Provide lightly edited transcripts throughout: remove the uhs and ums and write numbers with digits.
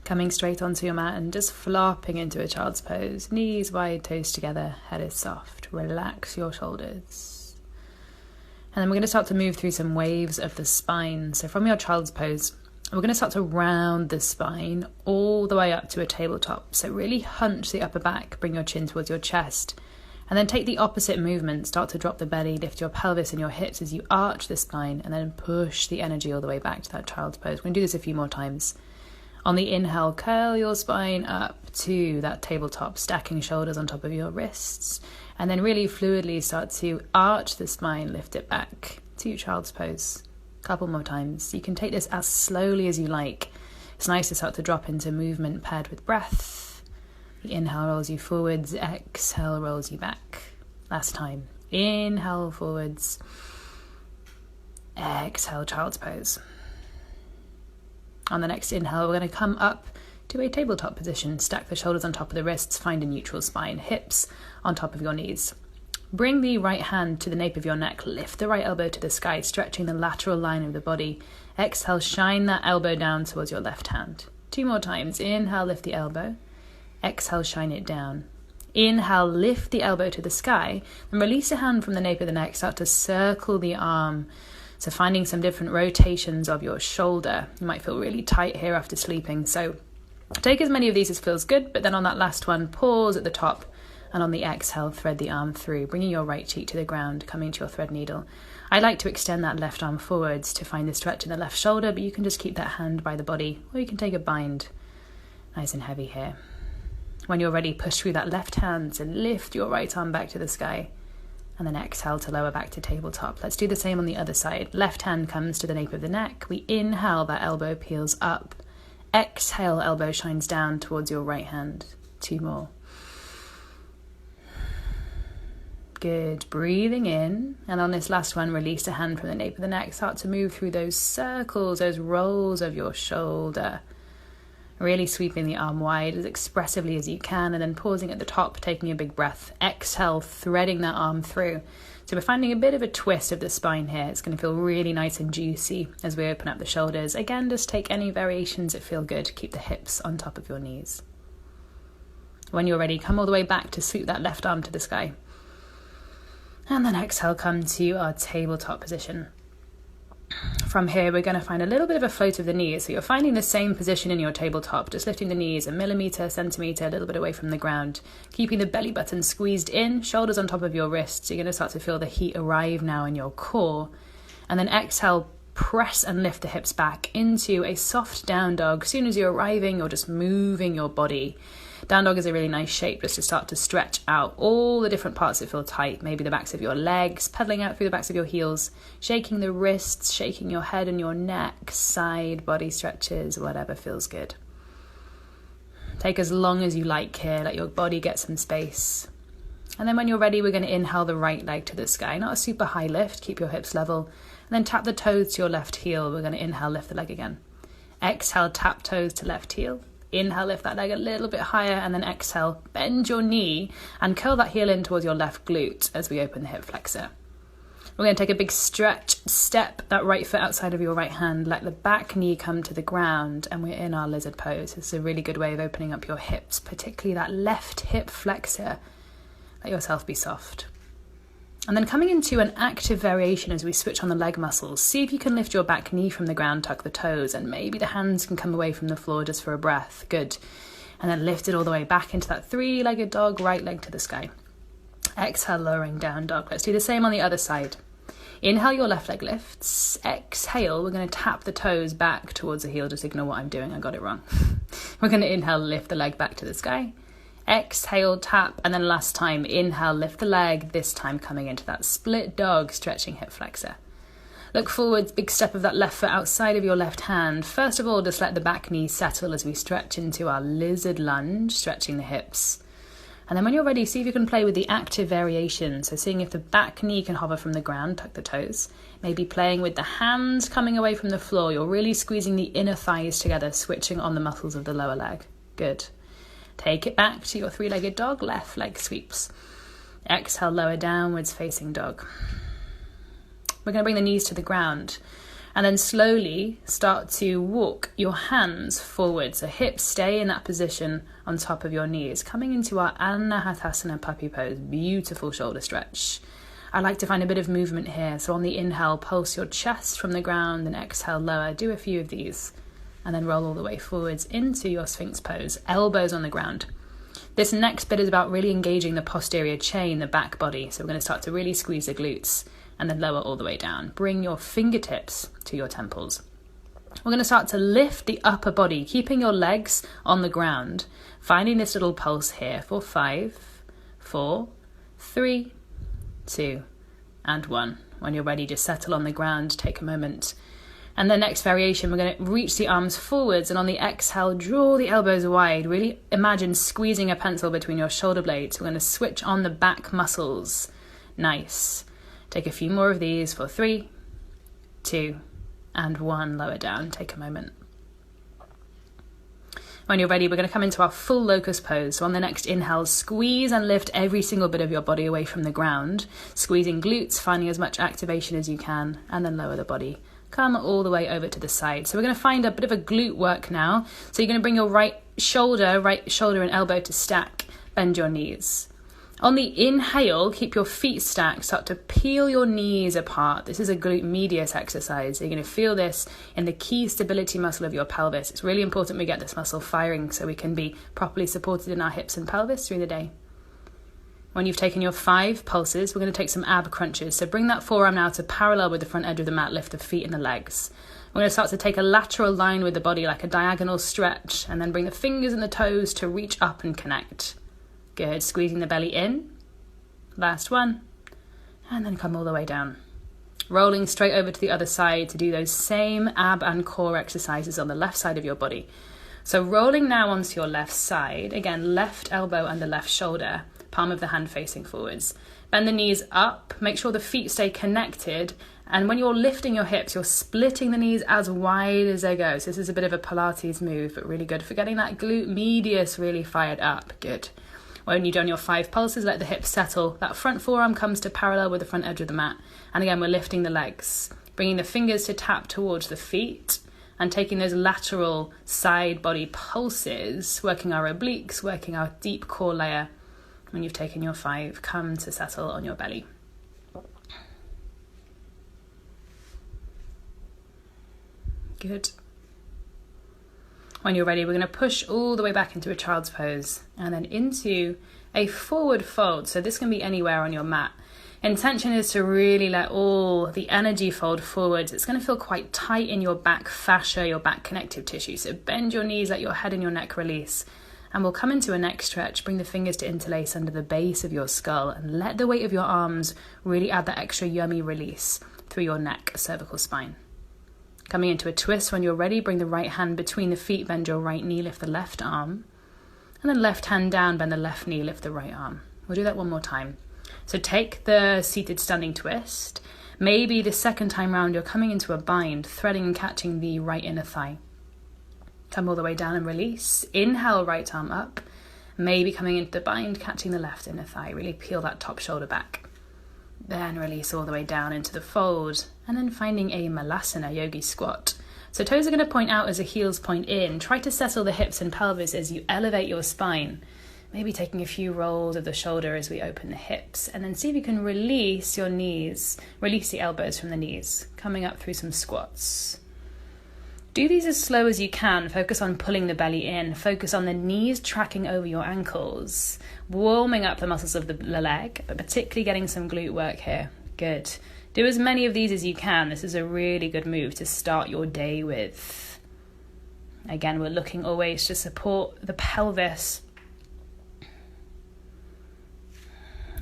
Coming straight onto your mat and just flopping into a child's pose. Knees wide, toes together, head is soft. Relax your shoulders. And then we're going to start to move through some waves of the spine. So from your child's pose, we're going to start to round the spine all the way up to a tabletop. So really hunch the upper back, bring your chin towards your chest. And then take the opposite movement, start to drop the belly, lift your pelvis and your hips as you arch the spine, and then push the energy all the way back to that child's pose. We're going to do this a few more times. On the inhale, curl your spine up to that tabletop, stacking shoulders on top of your wrists. And then really fluidly start to arch the spine, lift it back to your child's pose. A couple more times. You can take this as slowly as you like. It's nice to start to drop into movement paired with breath. The inhale rolls you forwards, exhale rolls you back. Last time. Inhale forwards, exhale child's pose. On the next inhale, we're going to come up to a tabletop position. Stack the shoulders on top of the wrists, find a neutral spine, hips on top of your knees. Bring the right hand to the nape of your neck, lift the right elbow to the sky, stretching the lateral line of the body. Exhale, shine that elbow down towards your left hand. 2 more times. Inhale, lift the elbow. Exhale, shine it down. Inhale, lift the elbow to the sky, and release a hand from the nape of the neck. Start to circle the arm. So finding some different rotations of your shoulder. You might feel really tight here after sleeping. So take as many of these as feels good, but then on that last one, pause at the top, and on the exhale, thread the arm through, bringing your right cheek to the ground, coming to your thread needle. I like to extend that left arm forwards to find the stretch in the left shoulder, but you can just keep that hand by the body, or you can take a bind. Nice and heavy here. When you're ready, push through that left hand to lift your right arm back to the sky. And then exhale to lower back to tabletop. Let's do the same on the other side. Left hand comes to the nape of the neck. We inhale, that elbow peels up. Exhale, elbow shines down towards your right hand. 2 more. Good. Breathing in. And on this last one, release a hand from the nape of the neck. Start to move through those circles, those rolls of your shoulder. Really sweeping the arm wide as expressively as you can, and then pausing at the top, taking a big breath. Exhale, threading that arm through. So we're finding a bit of a twist of the spine here. It's going to feel really nice and juicy as we open up the shoulders. Again, just take any variations that feel good. Keep the hips on top of your knees. When you're ready, come all the way back to sweep that left arm to the sky. And then exhale, come to our tabletop position. From here, we're going to find a little bit of a float of the knees. So you're finding the same position in your tabletop, just lifting the knees a millimetre, centimetre, a little bit away from the ground, keeping the belly button squeezed in, shoulders on top of your wrists. You're going to start to feel the heat arrive now in your core. And then exhale, press and lift the hips back into a soft down dog. As soon as you're arriving, you're just moving your body. Down dog is a really nice shape just to start to stretch out all the different parts that feel tight. Maybe the backs of your legs, pedaling out through the backs of your heels, shaking the wrists, shaking your head and your neck, side body stretches, whatever feels good. Take as long as you like here, let your body get some space. And then when you're ready, we're going to inhale the right leg to the sky. Not a super high lift, keep your hips level. And then tap the toes to your left heel. We're going to inhale, lift the leg again. Exhale, tap toes to left heel. Inhale, lift that leg a little bit higher, and then exhale, bend your knee and curl that heel in towards your left glute as we open the hip flexor. We're going to take a big stretch, step that right foot outside of your right hand, let the back knee come to the ground, and we're in our lizard pose. This is a really good way of opening up your hips, particularly that left hip flexor. Let yourself be soft. And then coming into an active variation as we switch on the leg muscles. See if you can lift your back knee from the ground, tuck the toes, and maybe the hands can come away from the floor just for a breath. Good. And then lift it all the way back into that 3-legged dog, right leg to the sky. Exhale, lowering down dog. Let's do the same on the other side. Inhale, your left leg lifts. Exhale, we're going to tap the toes back towards the heel. Just ignore what I'm doing, I got it wrong. We're going to inhale, lift the leg back to the sky. Exhale, tap, and then last time, inhale, lift the leg, this time coming into that split dog, stretching hip flexor. Look forwards, big step of that left foot outside of your left hand. First of all, just let the back knee settle as we stretch into our lizard lunge, stretching the hips. And then when you're ready, see if you can play with the active variation. So seeing if the back knee can hover from the ground, tuck the toes. Maybe playing with the hands coming away from the floor. You're really squeezing the inner thighs together, switching on the muscles of the lower leg. Good. Take it back to your 3-legged dog, left leg sweeps. Exhale, lower downwards facing dog. We're going to bring the knees to the ground. And then slowly start to walk your hands forward. So hips stay in that position on top of your knees. Coming into our Anahatasana puppy pose. Beautiful shoulder stretch. I like to find a bit of movement here. So on the inhale, pulse your chest from the ground, and exhale, lower. Do a few of these. And then roll all the way forwards into your Sphinx pose. Elbows on the ground. This next bit is about really engaging the posterior chain, the back body. So we're going to start to really squeeze the glutes and then lower all the way down. Bring your fingertips to your temples. We're going to start to lift the upper body, keeping your legs on the ground, finding this little pulse here for 5, 4, 3, 2, and 1. When you're ready, just settle on the ground, take a moment. And the next variation, we're going to reach the arms forwards, and on the exhale, draw the elbows wide. Really imagine squeezing a pencil between your shoulder blades. We're going to switch on the back muscles. Nice. Take a few more of these for 3, 2, and 1. Lower down. Take a moment. When you're ready, we're going to come into our full locust pose. So on the next inhale, squeeze and lift every single bit of your body away from the ground. Squeezing glutes, finding as much activation as you can, and then lower the body. Come all the way over to the side. So we're going to find a bit of a glute work now. So you're going to bring your right shoulder and elbow to stack. Bend your knees. On the inhale, keep your feet stacked. Start to peel your knees apart. This is a glute medius exercise. You're going to feel this in the key stability muscle of your pelvis. It's really important we get this muscle firing so we can be properly supported in our hips and pelvis through the day. When you've taken your 5 pulses, we're going to take some ab crunches. So bring that forearm now to parallel with the front edge of the mat. Lift the feet and the legs. We're going to start to take a lateral line with the body, like a diagonal stretch, and then bring the fingers and the toes to reach up and connect. Good. Squeezing the belly in. Last one. And then come all the way down. Rolling straight over to the other side to do those same ab and core exercises on the left side of your body. So rolling now onto your left side. Again, left elbow under left shoulder. Palm of the hand facing forwards. Bend the knees up. Make sure the feet stay connected. And when you're lifting your hips, you're splitting the knees as wide as they go. So this is a bit of a Pilates move, but really good for getting that glute medius really fired up. Good. When you've done your 5 pulses, let the hips settle. That front forearm comes to parallel with the front edge of the mat. And again, we're lifting the legs. Bringing the fingers to tap towards the feet. And taking those lateral side body pulses. Working our obliques, working our deep core layer. When you've taken your 5, come to settle on your belly. Good. When you're ready, we're going to push all the way back into a child's pose and then into a forward fold. So this can be anywhere on your mat. Intention is to really let all the energy fold forwards. It's going to feel quite tight in your back fascia, your back connective tissue. So bend your knees, let your head and your neck release. And we'll come into a neck stretch, bring the fingers to interlace under the base of your skull and let the weight of your arms really add that extra yummy release through your neck, cervical spine. Coming into a twist. When you're ready, bring the right hand between the feet, bend your right knee, lift the left arm. And then left hand down, bend the left knee, lift the right arm. We'll do that one more time. So take the seated standing twist. Maybe the second time round you're coming into a bind, threading and catching the right inner thigh. Come all the way down and release. Inhale, right arm up. Maybe coming into the bind, catching the left inner thigh. Really peel that top shoulder back. Then release all the way down into the fold. And then finding a malasana, yogi squat. So toes are going to point out as the heels point in. Try to settle the hips and pelvis as you elevate your spine. Maybe taking a few rolls of the shoulder as we open the hips. And then see if you can release your knees. Release the elbows from the knees. Coming up through some squats. Do these as slow as you can. Focus on pulling the belly in. Focus on the knees tracking over your ankles. Warming up the muscles of the leg, but particularly getting some glute work here. Good. Do as many of these as you can. This is a really good move to start your day with. Again, we're looking always to support the pelvis.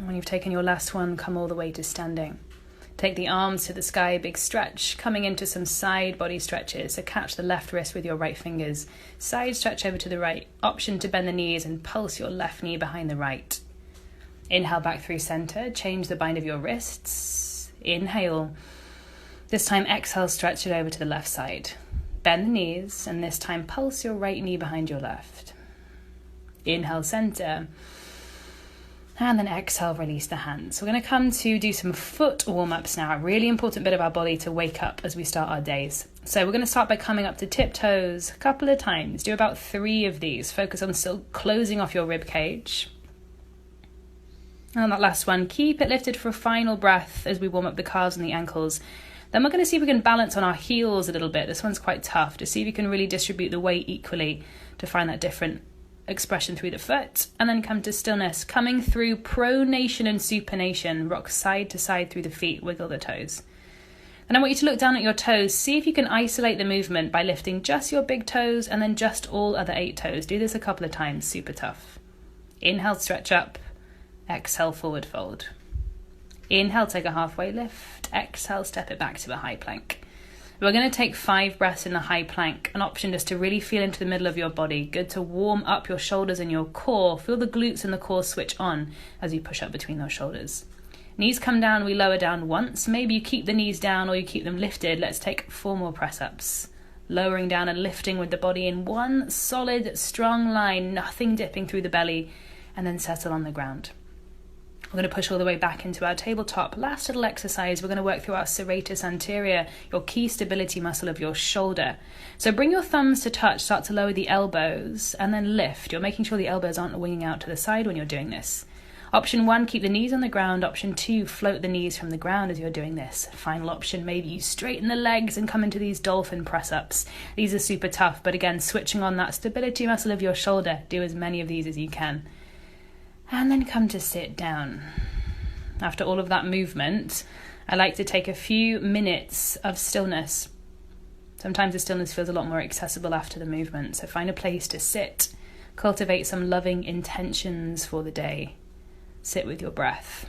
When you've taken your last one, come all the way to standing. Take the arms to the sky, big stretch, coming into some side body stretches. So catch the left wrist with your right fingers. Side stretch over to the right. Option to bend the knees and pulse your left knee behind the right. Inhale back through center. Change the bind of your wrists. Inhale. This time exhale, stretch it over to the left side. Bend the knees and this time pulse your right knee behind your left. Inhale, center. And then exhale, release the hands. We're going to come to do some foot warm-ups now. A really important bit of our body to wake up as we start our days. So we're going to start by coming up to tiptoes a couple of times. Do about 3 of these. Focus on still closing off your rib cage. And on that last one, keep it lifted for a final breath as we warm up the calves and the ankles. Then we're going to see if we can balance on our heels a little bit. This one's quite tough, to see if you can really distribute the weight equally to find that different expression through the foot. And then come to stillness, coming through pronation and supination. Rock side to side through the feet, wiggle the toes. And I want you to look down at your toes. See if you can isolate the movement by lifting just your big toes and then just all other 8 toes. Do this a couple of times, super tough. Inhale, stretch up. Exhale, forward fold. Inhale, take a halfway lift. Exhale, step it back to a high plank. We're going to take 5 breaths in the high plank, an option just to really feel into the middle of your body. Good to warm up your shoulders and your core. Feel the glutes and the core switch on as you push up between those shoulders. Knees come down, we lower down once. Maybe you keep the knees down or you keep them lifted. Let's take 4 more press-ups. Lowering down and lifting with the body in one solid, strong line, nothing dipping through the belly, and then settle on the ground. We're going to push all the way back into our tabletop. Last little exercise, we're going to work through our serratus anterior, your key stability muscle of your shoulder. So bring your thumbs to touch, start to lower the elbows, and then lift. You're making sure the elbows aren't winging out to the side when you're doing this. Option 1, keep the knees on the ground. Option 2, float the knees from the ground as you're doing this. Final option, maybe you straighten the legs and come into these dolphin press-ups. These are super tough, but again, switching on that stability muscle of your shoulder. Do as many of these as you can. And then come to sit down. After all of that movement, I like to take a few minutes of stillness. Sometimes the stillness feels a lot more accessible after the movement, so find a place to sit. Cultivate some loving intentions for the day. Sit with your breath.